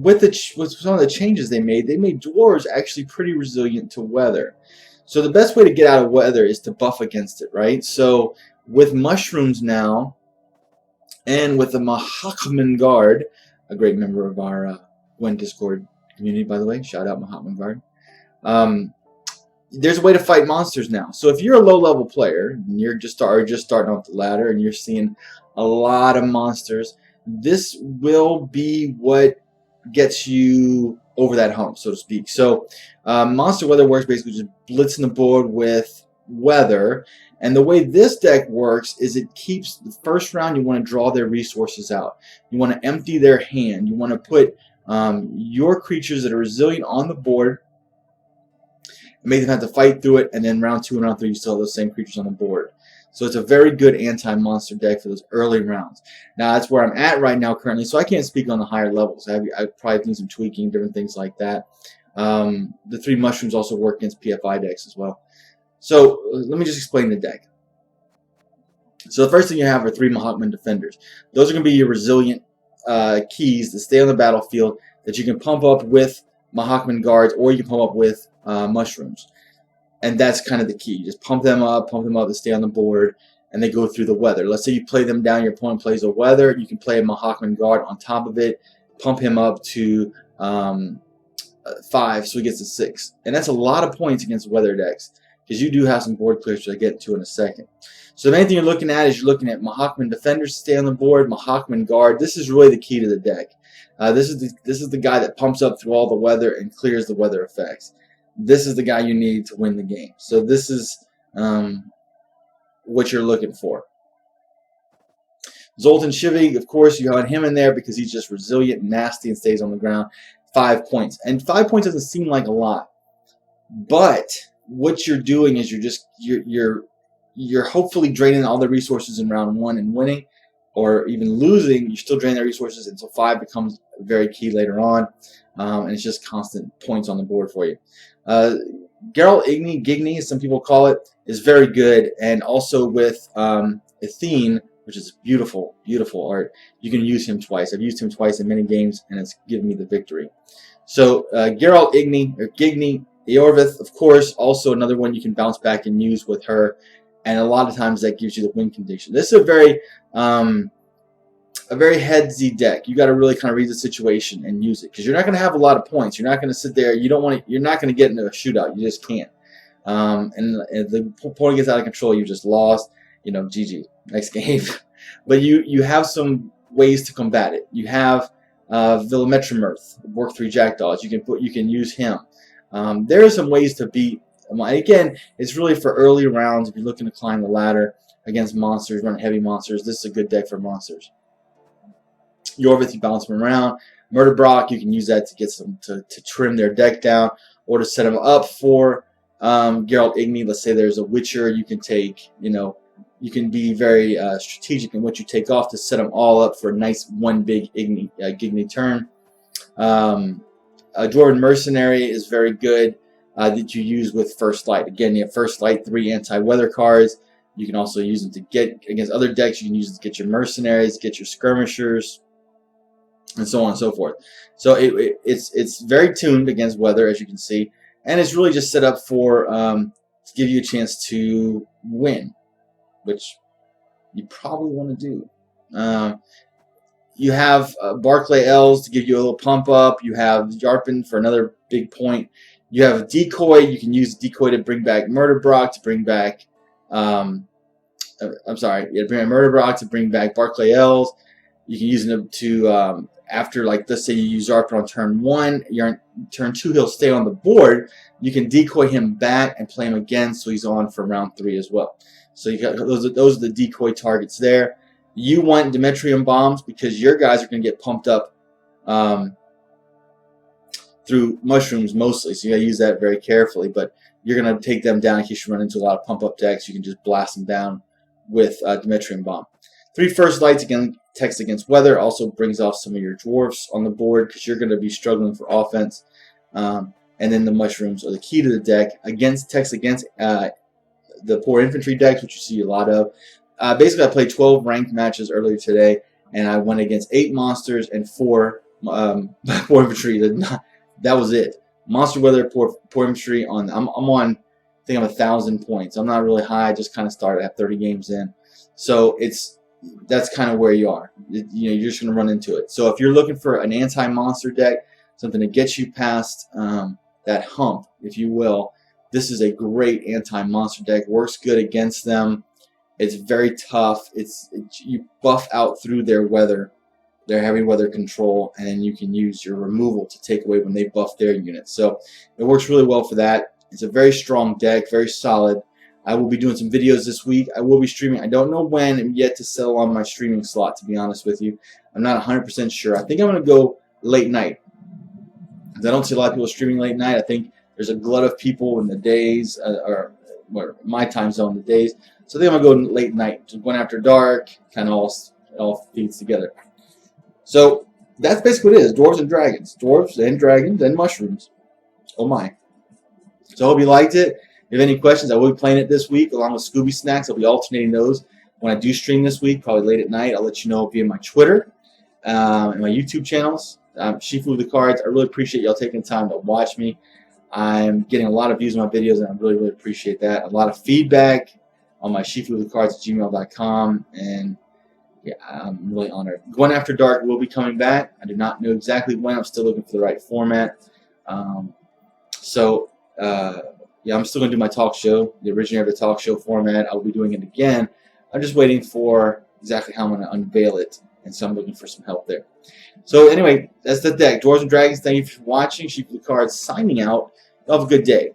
with some of the changes they made dwarves actually pretty resilient to weather. So the best way to get out of weather is to buff against it, right? So with mushrooms now, and with the Mahakman Guard, a great member of our Gwen Discord community, by the way, shout out Mahakman Guard. There's a way to fight monsters now. So if you're a low-level player and you're just starting off the ladder and you're seeing a lot of monsters, this will be what gets you over that hump, so to speak. So monster weather works basically just blitzing the board with weather. And the way this deck works is it keeps the first round, you want to draw their resources out. You want to empty their hand. You want to put your creatures that are resilient on the board, make them have to fight through it, and then round 2 and round 3 you still have those same creatures on the board. So it's a very good anti-monster deck for those early rounds. Now that's where I'm at right now currently, so I can't speak on the higher levels. I probably need some tweaking, different things like that. The 3 mushrooms also work against PFI decks as well. So let me just explain the deck. So the first thing you have are 3 Mahakman Defenders. Those are going to be your resilient keys that stay on the battlefield that you can pump up with Mahakman Guards, or you can pump up with mushrooms. And that's kind of the key. Just pump them up, to stay on the board, and they go through the weather. Let's say you play them down, your opponent plays a weather, you can play a Mahakman Guard on top of it, pump him up to 5, so he gets to 6. And that's a lot of points against weather decks, because you do have some board clears, which I get to in a second. So the main thing you're looking at is you're looking at Mahakman Defenders to stay on the board, Mahakman Guard. This is really the key to the deck. This is the guy that pumps up through all the weather and clears the weather effects. This is the guy you need to win the game. So this is what you're looking for. Zoltan Shivy, of course, you have him in there because he's just resilient, nasty, and stays on the ground. 5 points. And 5 points doesn't seem like a lot. But what you're doing is you're hopefully draining all the resources in round 1 and winning, or even losing. You're still draining the resources until 5 becomes very key later on. And it's just constant points on the board for you. Geralt Gigny, as some people call it, is very good, and also with Athene, which is beautiful, beautiful art. You can use him twice. I've used him twice in many games, and it's given me the victory. So Geralt Gigny, Eorvith, of course, also another one you can bounce back and use with her, and a lot of times that gives you the win condition. This is a very headsy deck. You got to really kind of read the situation and use it, because you're not going to have a lot of points. You're not going to sit there. You're not going to get into a shootout. You just can't. And if the opponent gets out of control, you just lost. You know, GG, next game. But you have some ways to combat it. You have Villametromirth, work 3 Jackdaws. You can use him. There are some ways to beat. Again, it's really for early rounds. If you're looking to climb the ladder against monsters, run heavy monsters, this is a good deck for monsters. Eorvith, you bounce them around. Murder Brock, you can use that to get some to trim their deck down, or to set them up for Geralt Igni. Let's say there's a Witcher, you can take, you can be very strategic in what you take off to set them all up for a nice one big Igni turn. A Dwarven Mercenary is very good that you use with First Light. Again, you have First Light, 3 anti-weather cards. You can also use them to get against other decks. You can use it to get your mercenaries, get your skirmishers, and so on and so forth. So it's very tuned against weather, as you can see, and it's really just set up for to give you a chance to win, which you probably want to do. You have Barclay Elves to give you a little pump up. You have Yarpen for another big point. You have Decoy. You can use Decoy to bring back Murder Brock, to bring back bring back Murder Brock, to bring back Barclay Elves. You can use them to after, like, let's say you use Yarpen on turn 1, you're on turn 2, he'll stay on the board. You can decoy him back and play him again, so he's on for round 3 as well. So you got those are the decoy targets there. You want Demetrium bombs because your guys are going to get pumped up through mushrooms mostly, so you got to use that very carefully. But you're going to take them down in case you run into a lot of pump up decks. You can just blast them down with Demetrium bomb. 3 First Lights, again, text against weather, also brings off some of your dwarfs on the board because you're going to be struggling for offense. And then the mushrooms are the key to the deck. Text against the poor infantry decks, which you see a lot of. Basically, I played 12 ranked matches earlier today, and I went against 8 monsters and 4 poor infantry. That was it. Monster weather, poor infantry. I'm on. I think I'm 1,000 points. I'm not really high. I just kind of started at 30 games in, so that's kind of where you are. You're just going to run into it. So if you're looking for an anti-monster deck, something to get you past that hump, if you will, this is a great anti-monster deck. Works good against them. It's very tough. You buff out through their weather, their heavy weather control, and then you can use your removal to take away when they buff their units. So it works really well for that. It's a very strong deck, very solid. I will be doing some videos this week. I will be streaming. I don't know when. I'm yet to settle on my streaming slot, to be honest with you. I'm not 100% sure. I think I'm going to go late night. I don't see a lot of people streaming late night. I think there's a glut of people in the days, or my time zone, the days. So I think I'm going to go late night. Just going after dark, kind of all feeds together. So that's basically what it is. Dwarves and Dragons. Dwarves and Dragons and Mushrooms. Oh my. So I hope you liked it. If you have any questions, I will be playing it this week along with Scooby Snacks. I'll be alternating those when I do stream this week, probably late at night. I'll let you know via my Twitter and my YouTube channels. Shifu with the Cards. I really appreciate y'all taking time to watch me. I'm getting a lot of views on my videos, and I really, really appreciate that. A lot of feedback on my shifuwiththecards@gmail.com, and yeah, I'm really honored. Going After Dark will be coming back. I do not know exactly when. I'm still looking for the right format. Yeah, I'm still going to do my talk show, the originator of the talk show format. I'll be doing it again. I'm just waiting for exactly how I'm going to unveil it, and so I'm looking for some help there. So anyway, that's the deck. Dwarves and Dragons, thank you for watching. Shifu with the Cards signing out. Have a good day.